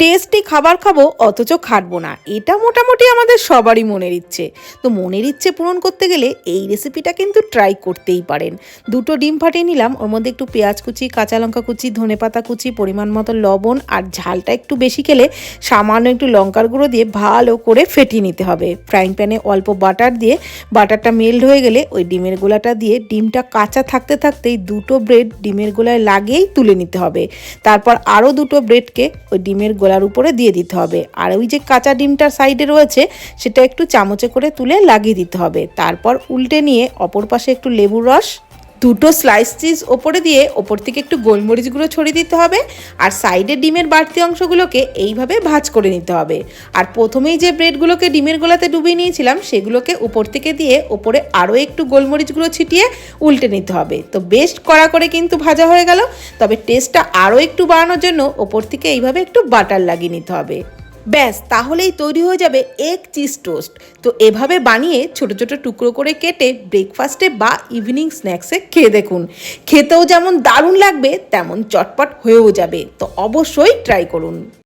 Tasty খাবার খাবো অথচ খাটবো না, এটা মোটামুটি আমাদের সবারই মনের ইচ্ছে। তো মনের ইচ্ছে পূরণ করতে গেলে এই রেসিপিটা কিন্তু ট্রাই করতেই পারেন। দুটো ডিম ফাটিয়ে নিলাম, ওর মধ্যে একটু পেঁয়াজ কুচি, কাঁচা লঙ্কা কুচি, ধনেপাতা কুচি, পরিমাণ মতো লবণ, আর ঝালটা একটু বেশি খেলে সামান্য একটু লঙ্কার গুঁড়ো দিয়ে ভালো করে ফেটিয়ে নিতে হবে। ফ্রাইং প্যানে অল্প বাটার দিয়ে বাটারটা মেল্ট হয়ে গেলে ওই ডিমের গোলাটা দিয়ে ডিমটা কাঁচা থাকতে থাকতেই দুটো ব্রেড ডিমের গোলায় লাগিয়েই তুলে নিতে হবে। তারপর আরও দুটো ব্রেডকে ওই ডিমের গোলার উপরে দিয়ে দিতে হবে, আর ওই যে কাঁচা ডিমটার সাইডে রয়েছে সেটা একটু চামচে করে তুলে লাগিয়ে দিতে হবে। তারপর উল্টে নিয়ে অপর পাশে একটু লেবুর রস, দুটো স্লাইস চিজ ওপরে দিয়ে ওপর থেকে একটু গোলমরিচ গুঁড়ো ছড়িয়ে দিতে হবে, আর সাইডে ডিমের বাড়তি অংশগুলোকে এইভাবে ভাঁজ করে নিতে হবে। আর প্রথমেই যে ব্রেডগুলোকে ডিমের গোলাতে ডুবিয়ে নিয়েছিলাম সেগুলোকে উপর থেকে দিয়ে ওপরে আরও একটু গোলমরিচ গুঁড়ো ছিটিয়ে উল্টে নিতে হবে। তো বেশ কড়া করে কিন্তু ভাজা হয়ে গেল, তবে টেস্টটা আরও একটু বাড়ানোর জন্য ওপর থেকে এইভাবে একটু বাটার লাগিয়ে নিতে হবে। ব্যাস, তাহলেই তৈরি হয়ে যাবে এগ চিজ টোস্ট। তো এভাবে বানিয়ে ছোট ছোট টুকরো করে কেটে ব্রেকফাস্টে বা ইভিনিং স্ন্যাক্সে খেয়ে দেখুন। খেতেও যেমন দারুণ লাগবে তেমন চটপট হয়েও যাবে। তো অবশ্যই ট্রাই করুন।